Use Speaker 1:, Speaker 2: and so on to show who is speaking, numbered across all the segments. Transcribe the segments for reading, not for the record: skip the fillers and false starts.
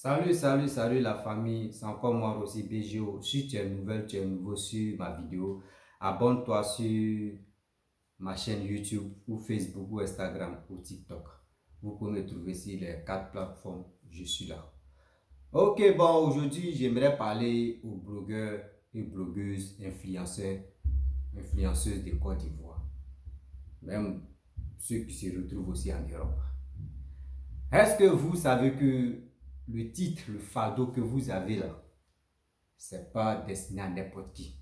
Speaker 1: Salut la famille, c'est encore moi Rossi BGO. Si tu es nouvelle, tu es nouveau sur ma vidéo, abonne-toi sur ma chaîne YouTube ou Facebook ou Instagram ou TikTok. Vous pouvez me trouver sur les 4 plateformes, je suis là. Ok, bon, aujourd'hui j'aimerais parler aux blogueurs et blogueuses, influenceuses de Côte d'Ivoire, même ceux qui se retrouvent aussi en Europe. Est-ce que vous savez que le titre, le fardeau que vous avez là, c'est pas destiné à n'importe qui?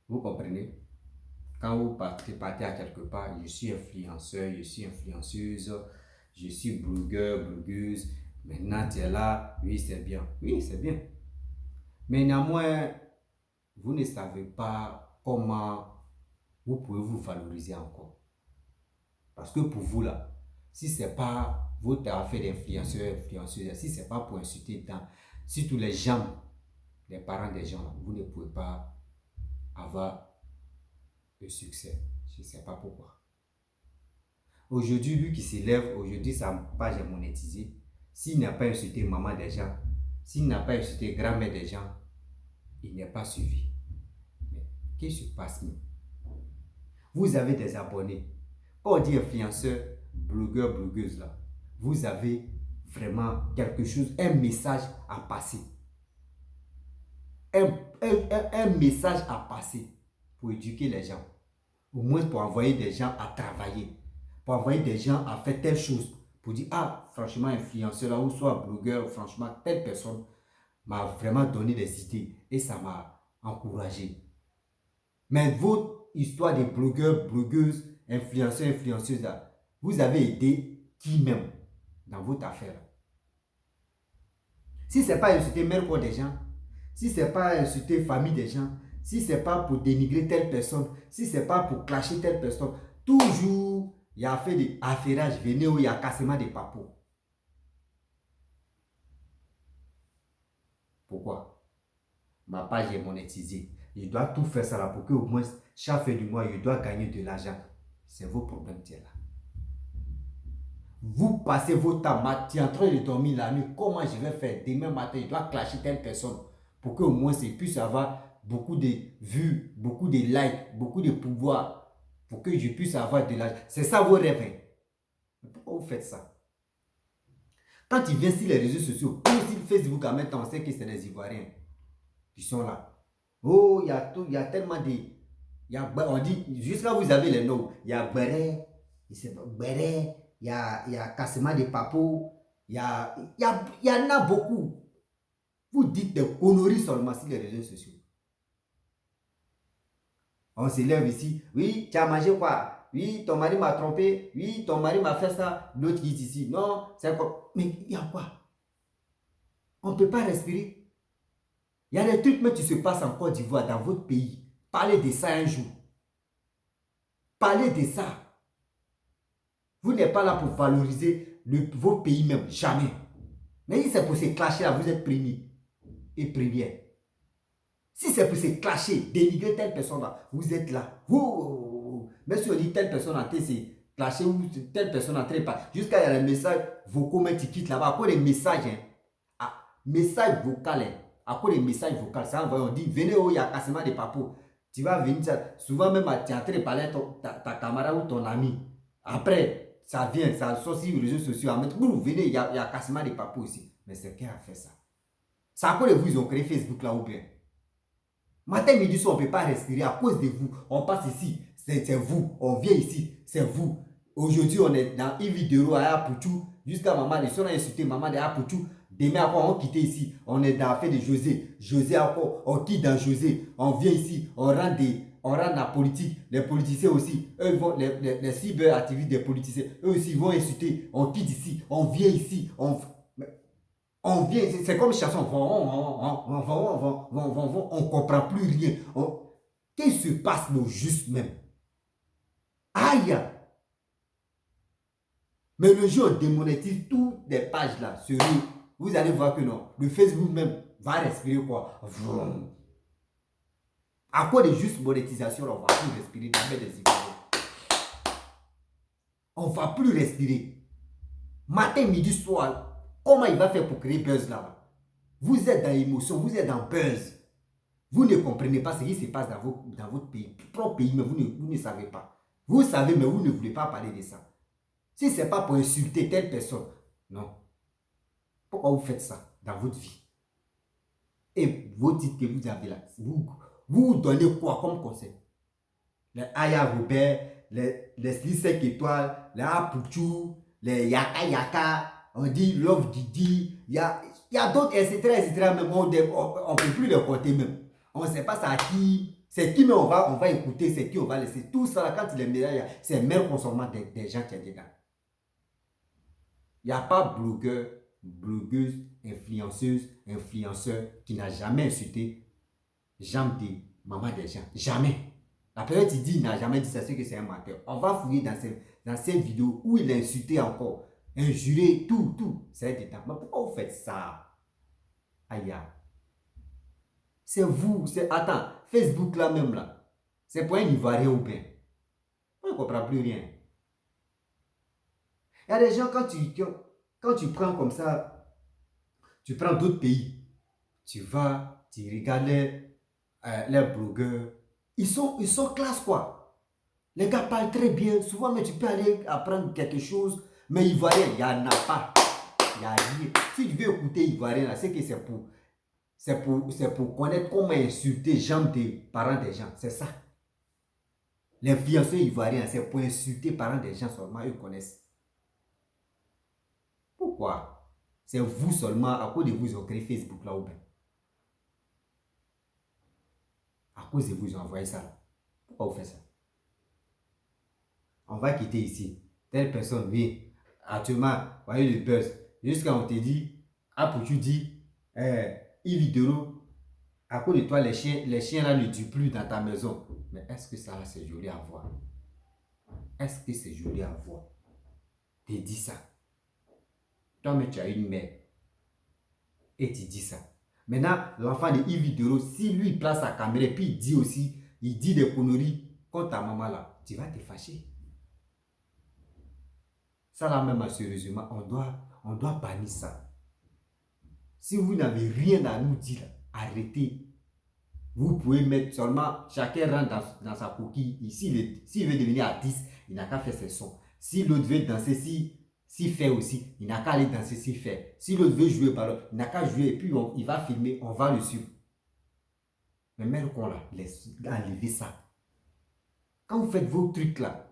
Speaker 1: Vous comprenez? Quand vous partez à quelque part, je suis influenceur, je suis influenceuse, je suis blogueur, blogueuse. Maintenant, tu es là, oui, c'est bien. Oui, c'est bien. Mais néanmoins, vous ne savez pas comment vous pouvez vous valoriser encore. Parce que pour vous là, si ce n'est pas votre affaire d'influenceur, influenceuse, si ce n'est pas pour insulter surtout les gens, les parents des gens, vous ne pouvez pas avoir le succès. Je ne sais pas pourquoi. Aujourd'hui, lui qui s'élève, aujourd'hui sa page est monétisée. S'il n'a pas insulté maman des gens, s'il n'a pas insulté grand-mère des gens, il n'est pas suivi. Mais qu'est-ce qui se passe? Vous avez des abonnés. Quand on dit influenceur, blogueur, blogueuse là, vous avez vraiment quelque chose, un message à passer. Un message à passer pour éduquer les gens. Au moins pour envoyer des gens à travailler. Pour envoyer des gens à faire telle chose. Pour dire, ah, franchement, influenceur là, ou soit blogueur, franchement, telle personne m'a vraiment donné des idées. Et ça m'a encouragé. Mais votre histoire de blogueur, blogueuse, influenceur, influenceuse là, vous avez aidé qui même dans votre affaire? Si ce n'est pas insulter mère quoi des gens, si ce n'est pas insulter famille des gens, si ce n'est pas pour dénigrer telle personne, si ce n'est pas pour clasher telle personne, toujours il y a fait des affairages, venez où il y a cassement des papos. Pourquoi? Ma page est monétisée. Je dois tout faire ça là pour que au moins chaque fin du mois, je dois gagner de l'argent. C'est vos problèmes qui est là. Vous passez votre temps, tu es en train de dormir la nuit. Comment je vais faire? Demain matin, je dois clasher telle personne pour qu'au moins je puisse avoir beaucoup de vues, beaucoup de likes, beaucoup de pouvoir pour que je puisse avoir de l'argent. C'est ça vos rêves. Hein? Mais pourquoi vous faites ça? Quand tu viens sur les réseaux sociaux, comme sur Facebook en même temps, on sait que c'est des Ivoiriens qui sont là. Oh, il y a tellement de... on dit, jusqu'à vous avez les noms. Il y a Béré, il y a cassement de papou, il y en a beaucoup. Vous dites des conneries seulement sur les réseaux sociaux. On s'élève ici, oui, tu as mangé quoi? Oui, ton mari m'a trompé, oui, ton mari m'a fait ça. L'autre qui dit ici, non, c'est quoi? Mais il y a quoi? On ne peut pas respirer. Il y a des trucs mais qui se passent en Côte d'Ivoire, dans votre pays. Parlez de ça un jour. Parlez de ça. Vous n'êtes pas là pour valoriser vos pays même, jamais. Mais si c'est pour se clasher là, vous êtes premier et première. Si c'est pour se clasher, dénigrer telle personne là, vous êtes là. Même si on dit telle personne en train de se clasher ou telle personne en train de pas. Jusqu'à il y a les messages vocaux mais tu quittes là-bas. À quoi les messages, hein? Ah, message vocal, hein? À quoi les messages vocaux? Ça envoie, on dit venez où il y a cassement de papou. Tu vas venir, souvent même tu es en train de parler à ta camarade ou ton ami. Après, ça vient, ça sort sur les réseaux sociaux. Venez, il y a cassement de papou ici. Mais c'est qui a fait ça? C'est à cause de vous, ils ont créé Facebook là ou bien? Matin, midi, soir, on ne peut pas respirer à cause de vous. On passe ici, c'est vous. On vient ici, c'est vous. Aujourd'hui, on est dans une vidéo à Apoutou. Jusqu'à maman, si on a insulté maman de Apoutou, demain, après, on quitte ici. On est dans l'affaire de José. José, encore, on quitte dans José. On vient ici, on rentre dans la politique. Les politiciens aussi, eux vont, les cyber-activistes des politiciens, eux aussi vont insulter. On quitte ici, on vient ici, on vient, c'est comme chanson, on comprend plus rien. Qu'est-ce qui se passe nous juste même? Aïe! Mais le jour où on démonétise toutes les pages là, vous allez voir que non, le Facebook même va respirer quoi? À quoi de juste monétisation, on ne va plus respirer dans des Ivoiriens. On ne va plus respirer. Matin, midi, soir, Comment il va faire pour créer buzz là-bas? Vous êtes dans l'émotion, vous êtes dans buzz. Vous ne comprenez pas ce qui se passe dans votre pays, propre pays, mais vous ne savez pas. Vous savez, mais vous ne voulez pas parler de ça. Si ce n'est pas pour insulter telle personne, non. Pourquoi vous faites ça dans votre vie? Et vos titres que vous avez là, vous donnez quoi comme conseil? Les Aya Robert, les 5 étoiles, les Apuchu, les Yaka Yaka, on dit Love Didi, il y a d'autres, etc. Même on ne peut plus les compter même. On ne sait pas ça à qui, c'est qui, mais on va écouter, c'est qui on va laisser. Tout ça, là, quand il est meilleur, c'est le meilleur consommant des gens qui est dedans. Il n'y a pas blogueur, blogueuse, influenceuse, influenceur qui n'a jamais insulté jambe de maman des gens. Jamais. La personne qui dit, il n'a jamais dit ça, c'est que c'est un menteur. On va fouiller dans cette vidéo où il a insulté encore, injuré, tout. C'est dedans. Mais pourquoi vous faites ça? Aïe. C'est vous, attends, Facebook là même là, c'est pour un Ivoirien ou bien. On ne comprend plus rien. Il y a des gens, quand tu prends comme ça, tu prends d'autres pays, tu vas, tu regardes les blogueurs, ils sont classe quoi. Les gars parlent très bien, souvent mais tu peux aller apprendre quelque chose, mais Ivoirien, il n'y en a pas. Il n'y a rien. Si tu veux écouter Ivoirien là, c'est que c'est pour connaître comment insulter les jambes des parents des gens, c'est ça. L'influenceur ivoirien, c'est pour insulter les parents des gens seulement, eux connaissent. Pourquoi? C'est vous seulement, à cause de vous, ils ont créé Facebook là ou bien. À cause de vous, ils ont envoyé ça là. Pourquoi vous faites ça? On va quitter ici. Telle personne vient. Actuellement, voyez le buzz. Jusqu'à on te dit, pour tu dis, Ividoro, à cause de toi, les chiens là ne durent plus dans ta maison. Mais est-ce que ça c'est joli à voir? Est-ce que c'est joli à voir? Tu dis ça. Toi, mais tu as une mère. Et tu dis ça. Maintenant, l'enfant de Ividoro, si lui il place sa caméra et puis il dit aussi, il dit des conneries contre ta maman là, tu vas te fâcher. Ça là même, sérieusement, on doit bannir ça. Si vous n'avez rien à nous dire, arrêtez. Vous pouvez mettre seulement, chacun rentre dans sa coquille. Ici, s'il veut devenir artiste, il n'a qu'à faire ses sons. Si l'autre veut danser, s'il fait aussi, il n'a qu'à aller danser s'il fait. Si l'autre veut jouer par l'autre, il n'a qu'à jouer et puis il va filmer, on va le suivre. Mais même qu'on là, enlever ça. Quand vous faites vos trucs là,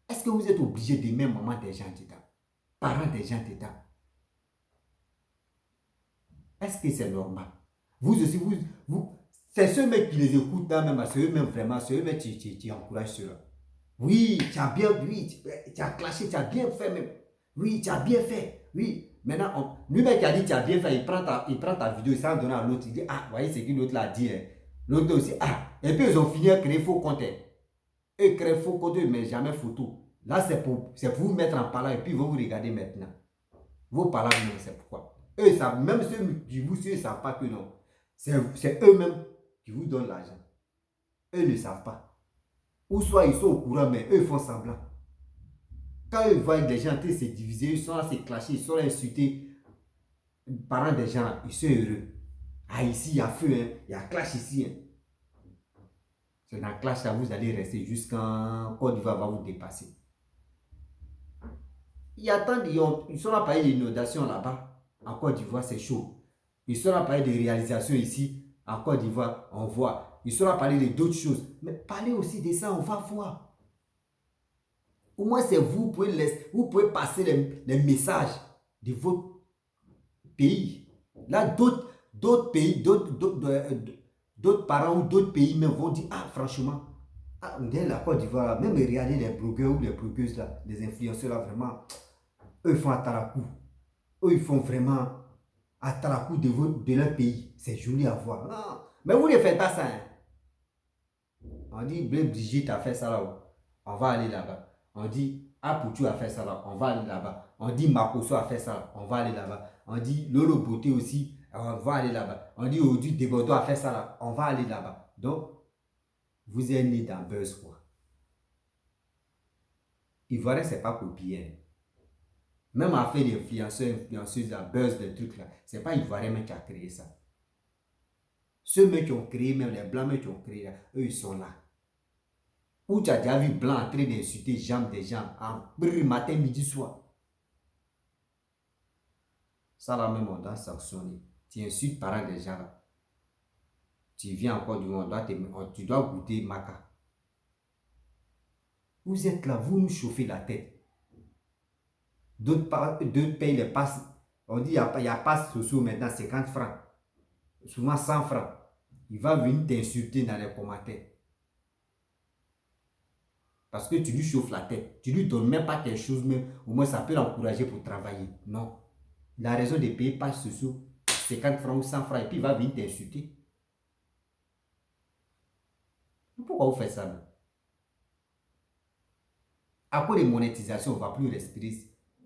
Speaker 1: est-ce que vous êtes obligé d'aimer maman des gens dedans? Parents des gens dedans? Est-ce que c'est normal? Vous aussi, c'est ceux mecs qui les écoutent là même, c'est eux-mêmes vraiment, c'est eux-mêmes qui encouragent cela. Oui, tu as bien, oui, tu as clashé, tu as bien fait même. Oui, tu as bien fait. Oui. Maintenant, lui-même qui a dit tu as bien fait, il prend ta vidéo, il s'en donne à l'autre, il dit, ah, voyez ce que l'autre l'a dit. Hein. L'autre aussi, ah. Et puis ils ont fini à créer faux compte. Eux créent faux compte, mais jamais photo. Là, c'est pour vous mettre en parlant et puis ils vont vous regarder maintenant. Vos parents, c'est pourquoi. Eux, ils savent, même ceux qui vous suivent, ils ne savent pas que non. C'est eux-mêmes qui vous donnent l'argent. Eux ne savent pas. Ou soit ils sont au courant, mais eux font semblant. Quand ils voient des gens en train de se diviser, ils sont là, se clasher, ils sont là, insulter les parents des gens, ils sont heureux. Ah, ici, il y a feu, hein. Il y a clash ici. Hein. C'est dans le clash là, vous allez rester jusqu'à Côte d'Ivoire va vous dépasser. Il y a tant ils sont là à parler d'inondation là-bas. En Côte d'Ivoire, c'est chaud. Ils sont là à parler de réalisations ici. En Côte d'Ivoire, on voit. Ils sont là à parler d'autres choses. Mais parlez aussi de ça, on va voir. Au moins, c'est vous pouvez passer les messages de votre pays. Là, d'autres pays, d'autres parents ou d'autres pays même vont dire, ah, franchement, ah, la Côte d'Ivoire, même regarder les blogueurs ou les blogueuses là, les influenceurs là, vraiment, eux ils font à Tarakou. Eux ils font vraiment à Tarakou de leur pays. C'est joli à voir. Non, mais vous ne faites pas ça. Hein. On dit, Brigitte a fait ça là, on va aller là-bas. On dit, Apoutou a fait ça là, on va aller là-bas. On dit, Makoso a fait ça là, on va aller là-bas. On dit, Lolo Beauté aussi, on va aller là-bas. On dit, Odu Debodo a fait ça là, on va aller là-bas. Donc, vous êtes né dans Buzz quoi. Ivoirien, c'est pas copier. Même à faire des influenceurs, influenceuses, à buzz, des trucs là. C'est pas Ivoirien même qui a créé ça. Ceux mêmes qui ont créé, même les blancs mêmes qui ont créé, là, eux, ils sont là. Où tu as déjà vu blanc en train d'insulter jambes des gens en matin, midi, soir. Ça là même, on doit sanctionner. Tu insultes parents des gens là. Tu viens encore du monde, tu dois goûter maca. Vous êtes là, vous nous chauffez la tête. D'autres payent les passes. On dit il y a passes sociaux maintenant, 50 francs. Souvent 100 francs. Il va venir t'insulter dans les commentaires. Parce que tu lui chauffes la tête. Tu lui donnes même pas quelque chose, même. Au moins, ça peut l'encourager pour travailler. Non. Il a raison de payer passes sociaux 50 francs ou 100 francs. Et puis, il va venir t'insulter. Pourquoi vous faites ça, même? À cause de monétisation, on ne va plus respirer.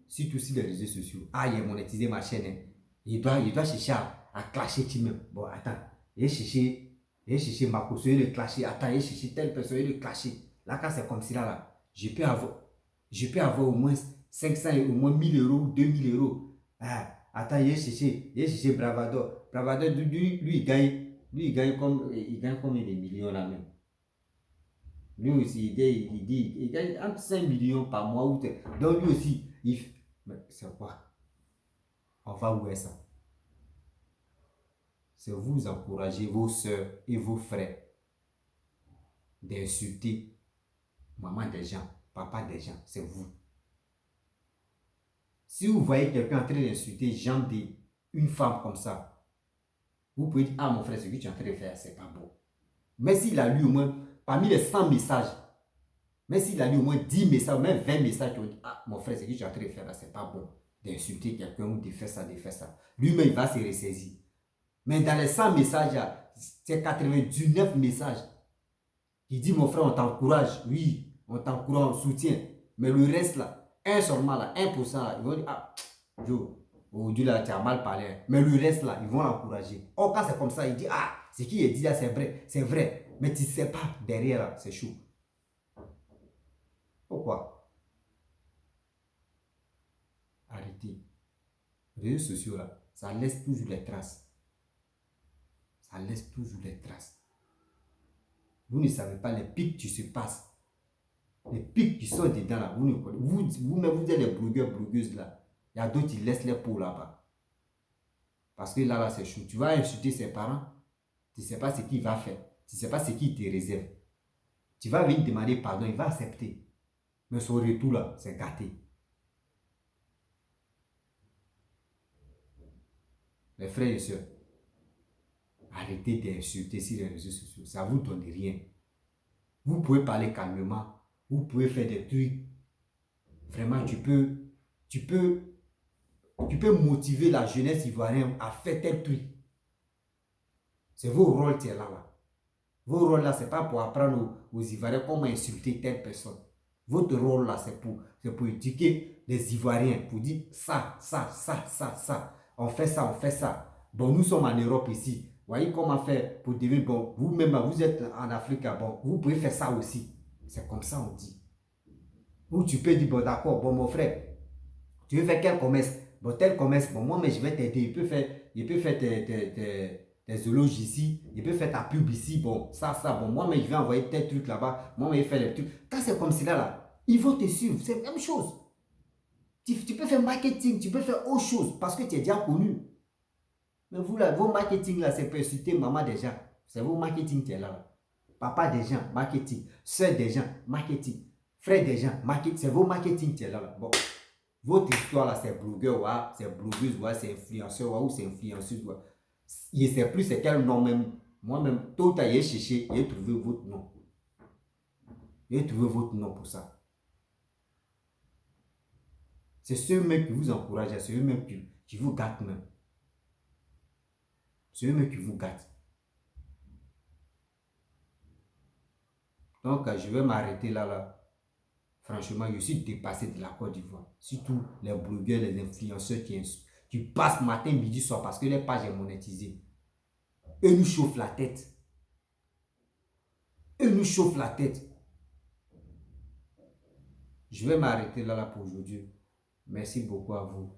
Speaker 1: Surtout sur les réseaux sociaux. Ah, il a monétisé ma chaîne. Hein. Il doit chercher à clasher lui-même. Bon, attends. Il chercher Marcos, il le clasher. Attends, il chercher telle personne, il le clasher. Là, quand c'est comme ça, là, je peux avoir au moins 500, au moins 1000 euros, 2000 euros. Ah, attends, il chercher Bravador. Bravador, lui, il gagne combien de millions là même. Lui aussi, il gagne entre 5 millions par mois. Donc lui aussi, mais c'est quoi? On va où est ça? C'est vous encourager vos soeurs et vos frères d'insulter maman des gens, papa des gens, c'est vous. Si vous voyez quelqu'un en train d'insulter jambe d'une femme comme ça, vous pouvez dire, ah mon frère, ce que tu es en train de faire, c'est pas bon. Mais s'il a lu au moins, parmi les 100 messages, mais s'il a lu au moins 10 messages, même 20 messages qui ont dit, ah mon frère, ce que tu es en train de faire là, c'est pas bon. D'insulter quelqu'un ou de faire ça, de faire ça. Lui-même, il va se ressaisir. Mais dans les 100 messages, c'est 99 messages qui dit, mon frère, on t'encourage. Oui, on t'encourage, on soutient. Mais le reste là, 1 seulement là, 1% là, ils vont dire, ah, Joe, aujourd'hui là, tu as mal parlé. Mais le reste là, ils vont l'encourager. Or, quand c'est comme ça, il dit, ah, ce qui est dit là, c'est vrai, c'est vrai. Mais tu ne sais pas, derrière là, c'est chaud. Pourquoi? Arrêtez. Les réseaux sociaux là, ça laisse toujours les traces. Ça laisse toujours les traces. Vous ne savez pas les pics qui se passent. Les pics qui sont dedans là, vous ne connaissez. Vous-même, vous êtes les blogueurs, blogueuses là. Il y a d'autres qui laissent les peaux là-bas. Parce que là, c'est chaud. Tu vas insulter ses parents. Tu ne sais pas ce qu'il va faire. Tu ne sais pas ce qu'il te réserve. Tu vas venir demander pardon, il va accepter. Mais son retour là, c'est gâté. Les frères et sœurs, arrêtez d'insulter sur les réseaux sociaux. Ça ne vous donne rien. Vous pouvez parler calmement. Vous pouvez faire des trucs. Vraiment, tu peux motiver la jeunesse ivoirienne à faire tel truc. C'est vos rôles qui sont là. Vos rôles là, ce n'est pas pour apprendre aux Ivoiriens comment insulter telle personne. Votre rôle là, c'est pour éduquer les Ivoiriens, pour dire ça, ça, ça, ça, ça. On fait ça, on fait ça. Bon, nous sommes en Europe ici. Voyez comment faire pour devenir bon. Vous-même, vous êtes en Afrique, bon, vous pouvez faire ça aussi. C'est comme ça on dit. Ou tu peux dire, bon d'accord, bon mon frère, tu veux faire quel commerce? Bon tel commerce, bon moi mais je vais t'aider. Il peut faire tes zoologies ici, il peut faire ta pub ici, bon ça, bon moi mais je vais envoyer tel truc là-bas, moi mais il fait les trucs. Quand c'est comme cela là, ils vont te suivre, c'est la même chose. Tu peux faire marketing, tu peux faire autre chose parce que tu es déjà connu. Mais vous là, vos marketing là, c'est pour insulter maman des gens. C'est vos marketing qui est là. Papa des gens, marketing. Soeur des gens, marketing. Frère des gens, marketing. C'est vos marketing qui est là. Bon, votre histoire là, c'est blogueur, ouais, c'est blogueuse, ouais, c'est influenceur, ouais, ou c'est influenceuse. Ouais. Je ne sais plus c'est quel nom même. Moi-même, tout à l'heure, cherché, j'ai trouvé votre nom. J'ai trouvé votre nom pour ça. C'est ceux-mêmes qui vous encouragent, c'est eux-mêmes qui vous gâtent même. C'est eux-mêmes qui vous gâtent. Donc, je vais m'arrêter là. Franchement, je suis dépassé de la Côte d'Ivoire. Surtout les blogueurs, les influenceurs qui passent matin, midi, soir parce que les pages sont monétisées. Eux nous chauffent la tête. Eux nous chauffent la tête. Je vais m'arrêter là pour aujourd'hui. Merci beaucoup à vous.